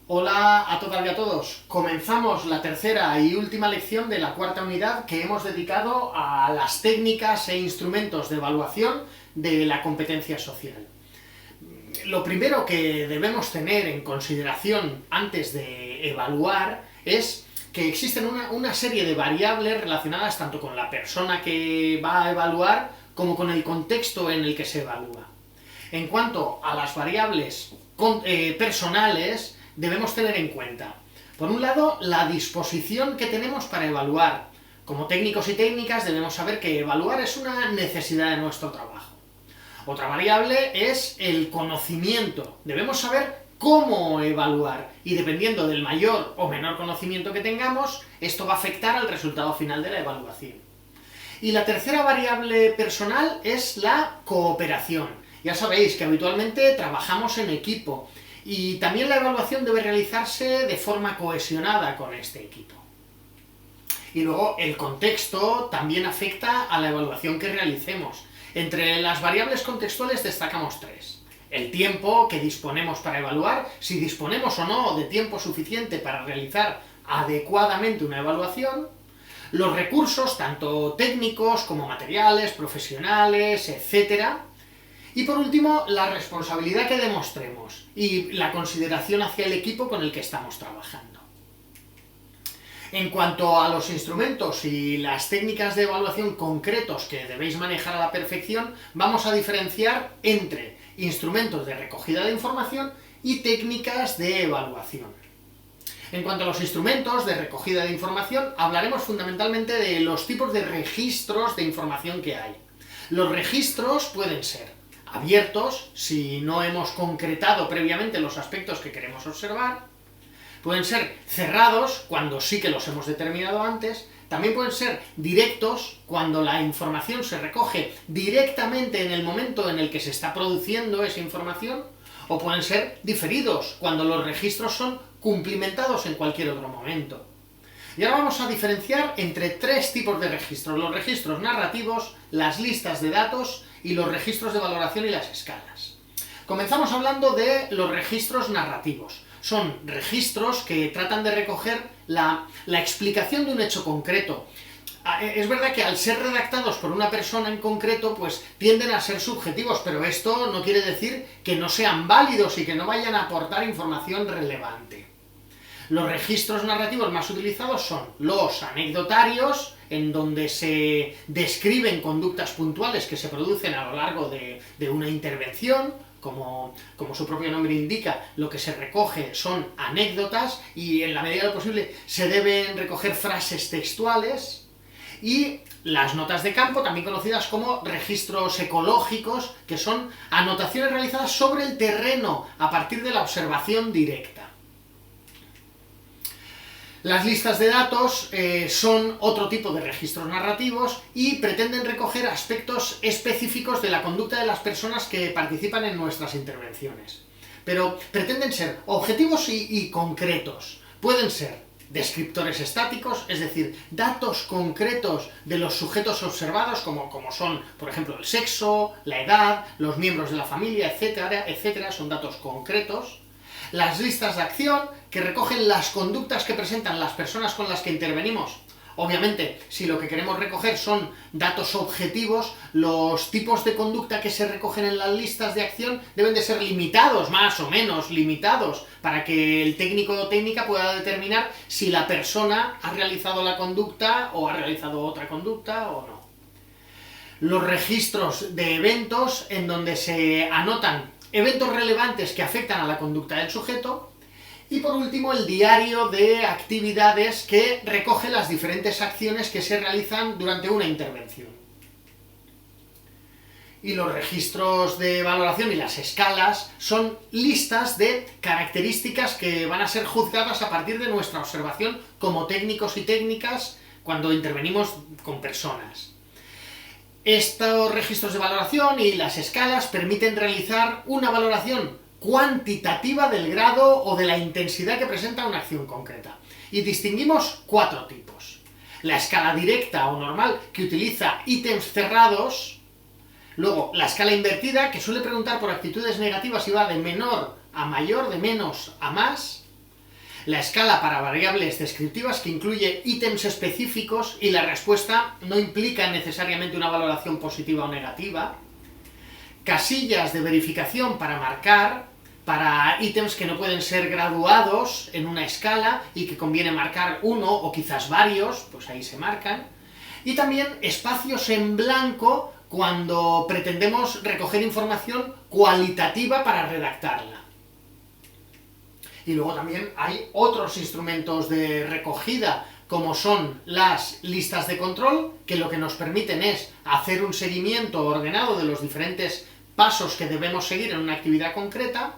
Hola a todas y a todos. Comenzamos la tercera y última lección de la cuarta unidad que hemos dedicado a las técnicas e instrumentos de evaluación de la competencia social. Lo primero que debemos tener en consideración antes de evaluar es que existen una serie de variables relacionadas tanto con la persona que va a evaluar como con el contexto en el que se evalúa. En cuanto a las variables personales, debemos tener en cuenta, por un lado, la disposición que tenemos para evaluar. Como técnicos y técnicas debemos saber que evaluar es una necesidad de nuestro trabajo. Otra variable es el conocimiento. Debemos saber cómo evaluar y dependiendo del mayor o menor conocimiento que tengamos, esto va a afectar al resultado final de la evaluación. Y la tercera variable personal es la cooperación. Ya sabéis que habitualmente trabajamos en equipo y también la evaluación debe realizarse de forma cohesionada con este equipo. Y luego el contexto también afecta a la evaluación que realicemos. Entre las variables contextuales destacamos tres. El tiempo que disponemos para evaluar, si disponemos o no de tiempo suficiente para realizar adecuadamente una evaluación. Los recursos, tanto técnicos como materiales, profesionales, etc. Y por último, la responsabilidad que demostremos y la consideración hacia el equipo con el que estamos trabajando. En cuanto a los instrumentos y las técnicas de evaluación concretos que debéis manejar a la perfección, vamos a diferenciar entre instrumentos de recogida de información y técnicas de evaluación. En cuanto a los instrumentos de recogida de información, hablaremos fundamentalmente de los tipos de registros de información que hay. Los registros pueden ser abiertos, si no hemos concretado previamente los aspectos que queremos observar. Pueden ser cerrados, cuando sí que los hemos determinado antes. También pueden ser directos, cuando la información se recoge directamente en el momento en el que se está produciendo esa información. O pueden ser diferidos, cuando los registros son cumplimentados en cualquier otro momento. Y ahora vamos a diferenciar entre tres tipos de registros: los registros narrativos, las listas de datos y los registros de valoración y las escalas. Comenzamos hablando de los registros narrativos. Son registros que tratan de recoger la explicación de un hecho concreto. Es verdad que al ser redactados por una persona en concreto, pues tienden a ser subjetivos, pero esto no quiere decir que no sean válidos y que no vayan a aportar información relevante. Los registros narrativos más utilizados son los anecdotarios, en donde se describen conductas puntuales que se producen a lo largo de una intervención. Como su propio nombre indica, lo que se recoge son anécdotas y en la medida de lo posible se deben recoger frases textuales. Y las notas de campo, también conocidas como registros ecológicos, que son anotaciones realizadas sobre el terreno a partir de la observación directa. Las listas de datos son otro tipo de registros narrativos y pretenden recoger aspectos específicos de la conducta de las personas que participan en nuestras intervenciones. Pero pretenden ser objetivos y concretos. Pueden ser descriptores estáticos, es decir, datos concretos de los sujetos observados, como son, por ejemplo, el sexo, la edad, los miembros de la familia, etcétera, son datos concretos. Las listas de acción, que recogen las conductas que presentan las personas con las que intervenimos. Obviamente, si lo que queremos recoger son datos objetivos, los tipos de conducta que se recogen en las listas de acción deben de ser limitados, más o menos limitados, para que el técnico o técnica pueda determinar si la persona ha realizado la conducta o ha realizado otra conducta o no. Los registros de eventos, en donde se anotan eventos relevantes que afectan a la conducta del sujeto. Y por último, el diario de actividades, que recoge las diferentes acciones que se realizan durante una intervención. Y los registros de valoración y las escalas son listas de características que van a ser juzgadas a partir de nuestra observación como técnicos y técnicas cuando intervenimos con personas. Estos registros de valoración y las escalas permiten realizar una valoración cuantitativa del grado o de la intensidad que presenta una acción concreta. Y distinguimos cuatro tipos. La escala directa o normal, que utiliza ítems cerrados. Luego, la escala invertida, que suele preguntar por actitudes negativas y va de menor a mayor, de menos a más. La escala para variables descriptivas, que incluye ítems específicos y la respuesta no implica necesariamente una valoración positiva o negativa. Casillas de verificación para marcar, para ítems que no pueden ser graduados en una escala y que conviene marcar uno o quizás varios, pues ahí se marcan. Y también espacios en blanco cuando pretendemos recoger información cualitativa para redactarla. Y luego también hay otros instrumentos de recogida, como son las listas de control, que lo que nos permiten es hacer un seguimiento ordenado de los diferentes pasos que debemos seguir en una actividad concreta.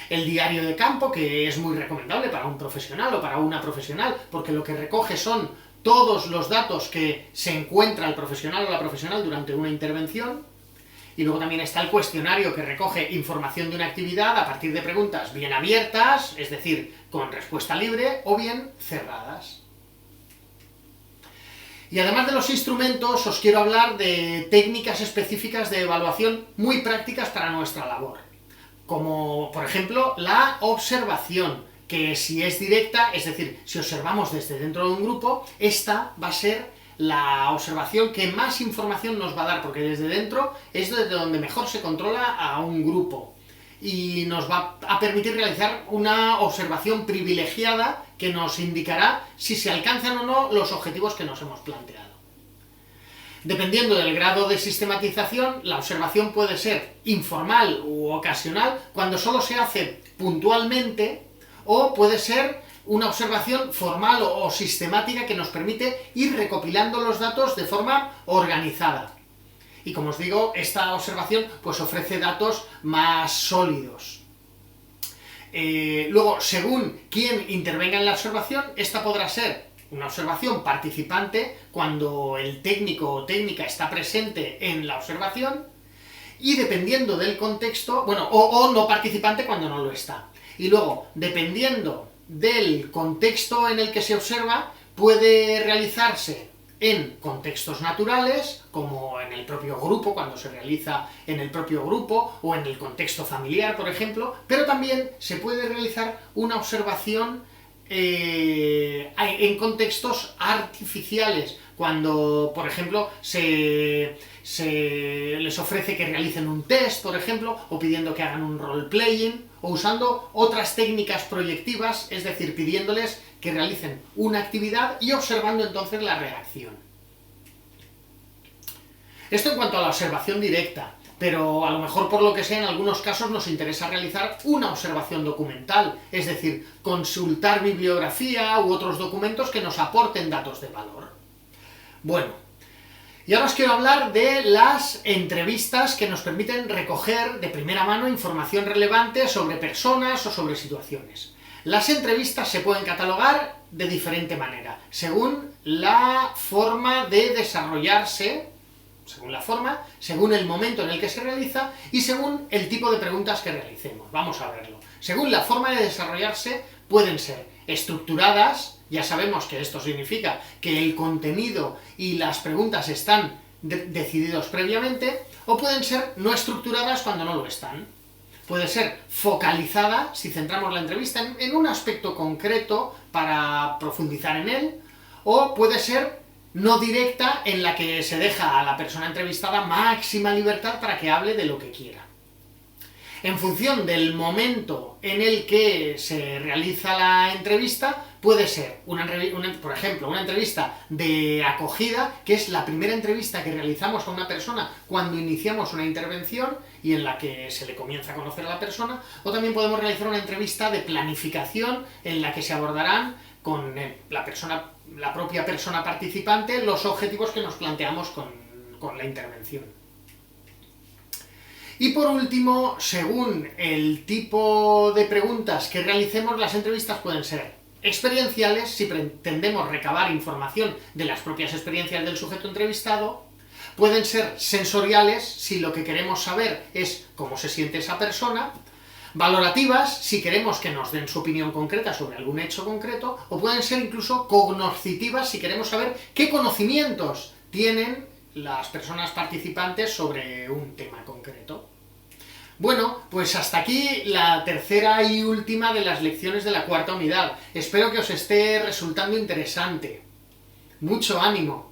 El diario de campo, que es muy recomendable para un profesional o para una profesional, porque lo que recoge son todos los datos que se encuentra el profesional o la profesional durante una intervención. Y luego también está el cuestionario, que recoge información de una actividad a partir de preguntas bien abiertas, es decir, con respuesta libre, o bien cerradas. Y además de los instrumentos, os quiero hablar de técnicas específicas de evaluación muy prácticas para nuestra labor. Como, por ejemplo, la observación, que si es directa, es decir, si observamos desde dentro de un grupo, esta va a ser la observación que más información nos va a dar, porque desde dentro es desde donde mejor se controla a un grupo y nos va a permitir realizar una observación privilegiada que nos indicará si se alcanzan o no los objetivos que nos hemos planteado. Dependiendo del grado de sistematización, la observación puede ser informal u ocasional, cuando solo se hace puntualmente, o puede ser una observación formal o sistemática que nos permite ir recopilando los datos de forma organizada. Y como os digo, esta observación pues ofrece datos más sólidos. Luego, según quién intervenga en la observación, esta podrá ser una observación participante cuando el técnico o técnica está presente en la observación, y dependiendo del contexto, o no participante cuando no lo está. Y luego, dependiendo del contexto en el que se observa, puede realizarse en contextos naturales, como en el propio grupo, cuando se realiza en el propio grupo, o en el contexto familiar, por ejemplo, pero también se puede realizar una observación en contextos artificiales, cuando, por ejemplo, se les ofrece que realicen un test, por ejemplo, o pidiendo que hagan un role-playing, o usando otras técnicas proyectivas, es decir, pidiéndoles que realicen una actividad y observando entonces la reacción. Esto en cuanto a la observación directa, pero a lo mejor por lo que sea en algunos casos nos interesa realizar una observación documental, es decir, consultar bibliografía u otros documentos que nos aporten datos de valor. Bueno, y ahora os quiero hablar de las entrevistas que nos permiten recoger de primera mano información relevante sobre personas o sobre situaciones. Las entrevistas se pueden catalogar de diferente manera, según la forma de desarrollarse, según el momento en el que se realiza y según el tipo de preguntas que realicemos. Vamos a verlo. Según la forma de desarrollarse, pueden ser estructuradas. Ya sabemos que esto significa que el contenido y las preguntas están decididos previamente, o pueden ser no estructuradas cuando no lo están. Puede ser focalizada, si centramos la entrevista en un aspecto concreto para profundizar en él, o puede ser no directa, en la que se deja a la persona entrevistada máxima libertad para que hable de lo que quiera. En función del momento en el que se realiza la entrevista, puede ser, por ejemplo, una entrevista de acogida, que es la primera entrevista que realizamos a una persona cuando iniciamos una intervención y en la que se le comienza a conocer a la persona, o también podemos realizar una entrevista de planificación en la que se abordarán con la propia persona participante los objetivos que nos planteamos con la intervención. Y por último, según el tipo de preguntas que realicemos, las entrevistas pueden ser experienciales, si pretendemos recabar información de las propias experiencias del sujeto entrevistado; pueden ser sensoriales, si lo que queremos saber es cómo se siente esa persona; valorativas, si queremos que nos den su opinión concreta sobre algún hecho concreto; o pueden ser incluso cognoscitivas, si queremos saber qué conocimientos tienen las personas participantes sobre un tema concreto. Bueno, pues hasta aquí la tercera y última de las lecciones de la cuarta unidad. Espero que os esté resultando interesante. Mucho ánimo.